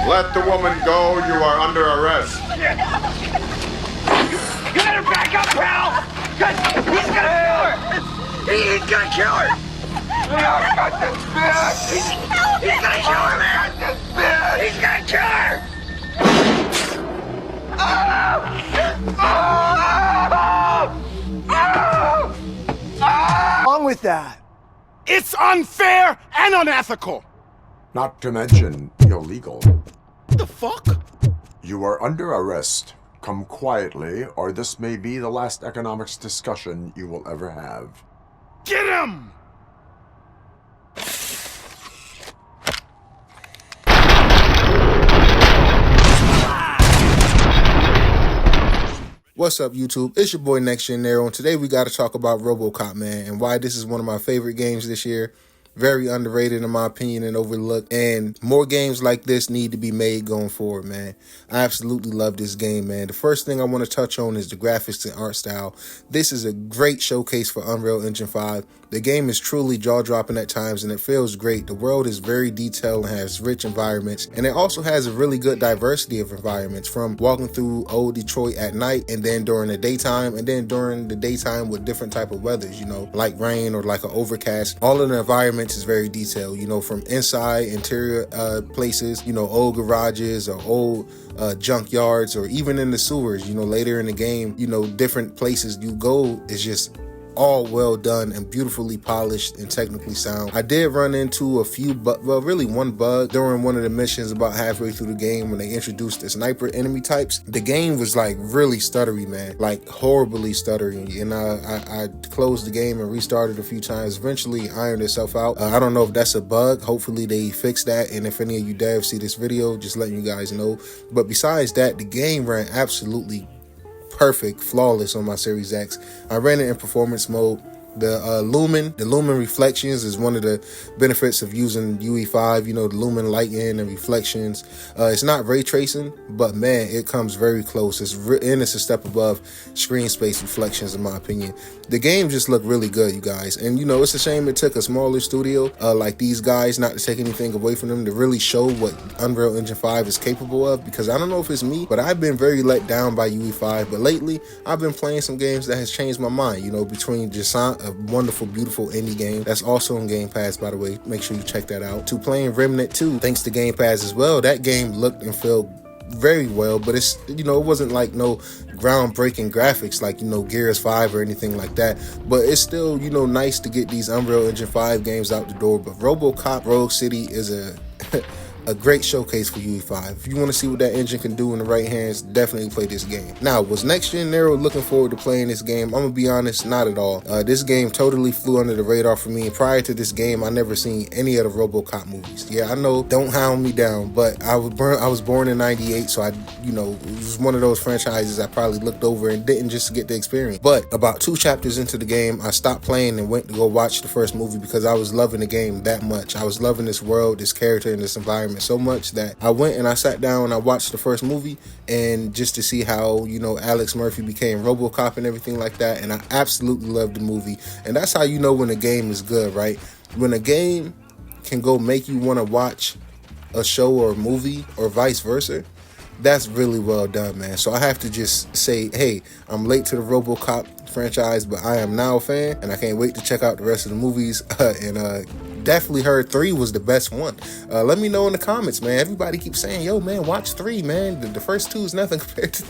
Let the woman go. You are under arrest. You better back up, pal! Cause he's gonna kill her! He's gonna kill her! I got this bitch! He's gonna kill her, man! This bitch! He's gonna kill her! What's wrong with that? It's unfair and unethical! Not to mention illegal. What the fuck? You are under arrest. Come quietly, or this may be the last economics discussion you will ever have. Get him! What's up, YouTube? It's your boy Next Gen Nero, and today we got to talk about RoboCop, man, and why this is one of my favorite games this year. Very underrated in my opinion and overlooked, and more games like this need to be made going forward, man. I absolutely love this game, man. The first thing I want to touch on is the graphics and art style. This is a great showcase for Unreal Engine 5. The game is truly jaw-dropping at times, and it feels great. The world is very detailed and has rich environments, and it also has a really good diversity of environments, from walking through old Detroit at night, and then during the daytime, and then during the daytime with different type of weathers, you know, like rain or like an overcast. All of the environments is very detailed, you know, from inside, interior places, you know, old garages or old junkyards, or even in the sewers, you know, later in the game, you know, different places you go is just all well done and beautifully polished and technically sound. I did run into a few, really one bug during one of the missions about halfway through the game when they introduced the sniper enemy types. The game was like really stuttery, man, like horribly stuttery, and I closed the game and restarted a few times. Eventually ironed itself out. I don't know if that's a bug. Hopefully they fix that, and if any of you devs see this video, just letting you guys know. But besides that, the game ran absolutely perfect, flawless on my Series X. I ran it in performance mode. The lumen reflections is one of the benefits of using UE5, you know, the lumen lighting and reflections. It's not ray tracing, but man, it comes very close. It's a step above screen space reflections in my opinion. The game just looked really good, you guys. And you know, it's a shame it took a smaller studio like these guys, not to take anything away from them, to really show what Unreal Engine 5 is capable of, because I don't know if it's me, but I've been very let down by UE5. But lately, I've been playing some games that has changed my mind, you know, between Descent, a wonderful, beautiful indie game that's also on Game Pass, by the way. Make sure you check that out. To playing Remnant 2, thanks to Game Pass as well. That game looked and felt very well, but it's, you know, it wasn't like no groundbreaking graphics like, you know, Gears 5 or anything like that, but it's still, you know, nice to get these Unreal Engine 5 games out the door. But RoboCop Rogue City is a great showcase for UE5. If you want to see what that engine can do in the right hands, definitely play this game. Now, was Next Gen Nero looking forward to playing this game? I'm gonna be honest, not at all. This game totally flew under the radar for me. Prior to this game, I never seen any of the RoboCop movies. Yeah, I know, don't hound me down, but I was born in '98, so you know, it was one of those franchises I probably looked over and didn't just get the experience. But about 2 chapters into the game, I stopped playing and went to go watch the first movie because I was loving the game that much. I was loving this world, this character, and this environment so much that I went and I sat down and I watched the first movie, and just to see how, you know, Alex Murphy became RoboCop and everything like that. And I absolutely loved the movie, and that's how you know when a game is good, right? When a game can go make you want to watch a show or a movie, or vice versa, that's really well done, man. So I have to just say, hey, I'm late to the RoboCop franchise, but I am now a fan, and I can't wait to check out the rest of the movies. And definitely heard 3 was the best one. Let me know in the comments, man. Everybody keeps saying, yo, man, watch 3, man. The first 2 is nothing compared to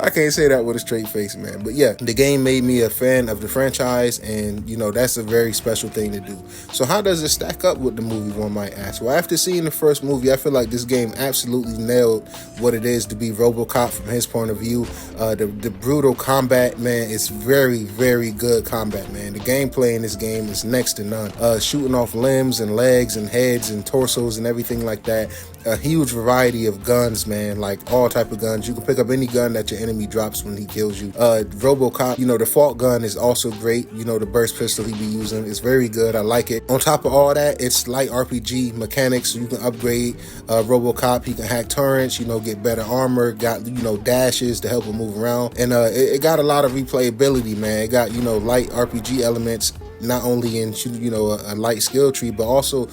I can't say that with a straight face, man. But yeah, the game made me a fan of the franchise, and you know, that's a very special thing to do. So how does it stack up with the movie, one might ask? Well, after seeing the first movie, I feel like this game absolutely nailed what it is to be RoboCop from his point of view. The brutal combat, man, it's very, very good combat, man. The gameplay in this game is next to none. Shooting off limbs and legs and heads and torsos and everything like that. A huge variety of guns, man, like all type of guns. You can pick up any gun that your enemy drops when he kills you. RoboCop, you know, the default gun is also great. You know, the burst pistol he be using is very good. I like it. On top of all that, it's light RPG mechanics. So you can upgrade RoboCop. He can hack turrets, you know, get better armor, got, you know, dashes to help him move around. And it got a lot of replayability, man. It got, you know, light RPG elements, not only in, you know, a light skill tree, but also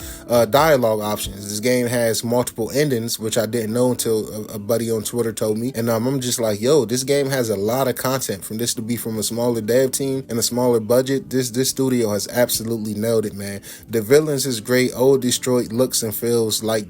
dialogue options. This game has multiple endings, which I didn't know until a buddy on Twitter told me. And I'm just like, yo, this game has a lot of content. From this to be from a smaller dev team and a smaller budget, this studio has absolutely nailed it, man. The villains is great. Old Detroit looks and feels like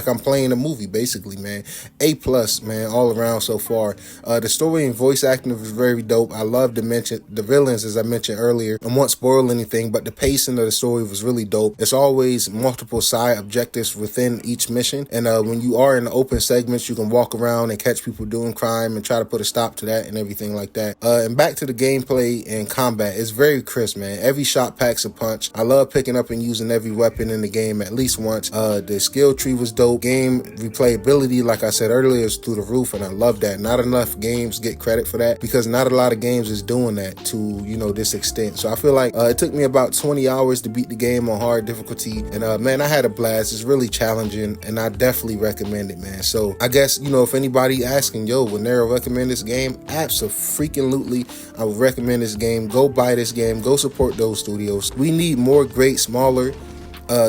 I'm playing a movie, basically, man. A+, man, all around so far. The story and voice acting is very dope. I love the villains, as I mentioned earlier. I won't spoil anything, but the pacing of the story was really dope. It's always multiple side objectives within each mission, and when you are in the open segments, you can walk around and catch people doing crime and try to put a stop to that and everything like that. And back to the gameplay and combat, it's very crisp, man. Every shot packs a punch. I love picking up and using every weapon in the game at least once. The skill tree was dope. Game replayability, like I said earlier, is through the roof, and I love that. Not enough games get credit for that, because not a lot of games is doing that to, you know, this extent. So I feel like it took me about 20 hours to beat the game on hard difficulty, and man, I had a blast. It's really challenging, and I definitely recommend it, man. So I guess, you know, if anybody asking, yo, would Nero recommend this game? Absolutely, I would recommend this game. Go buy this game. Go support those studios. We need more great, smaller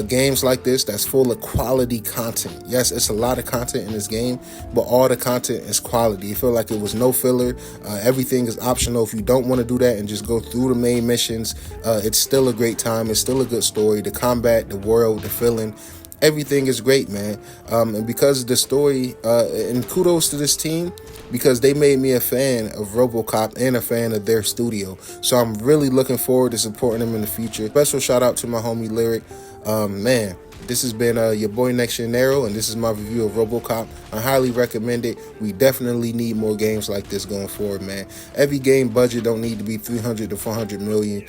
games like this that's full of quality content. Yes, it's a lot of content in this game, but all the content is quality. I feel like it was no filler. Everything is optional if you don't want to do that and just go through the main missions. It's still a great time. It's still a good story. The combat, the world, the feeling, everything is great, man. And because of the story, and kudos to this team, because they made me a fan of RoboCop and a fan of their studio. So I'm really looking forward to supporting them in the future. Special shout out to my homie Lyric. Man, this has been your boy Next Gen Nero, and this is my review of RoboCop. I highly recommend it. We definitely need more games like this going forward, man. Every game budget don't need to be 300 to 400 million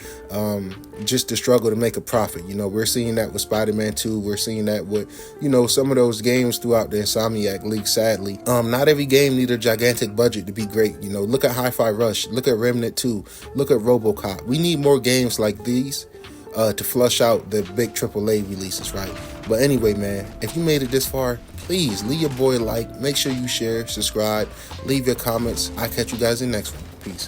just to struggle to make a profit. You know, we're seeing that with Spider-Man 2. We're seeing that with, you know, some of those games throughout the Insomniac League, sadly. Not every game need a gigantic budget to be great. You know, look at Hi-Fi Rush. Look at Remnant 2. Look at RoboCop. We need more games like these to flush out the big AAA releases, right? But anyway, man, if you made it this far, please leave your boy a like. Make sure you share, subscribe, leave your comments. I'll catch you guys in the next one. Peace.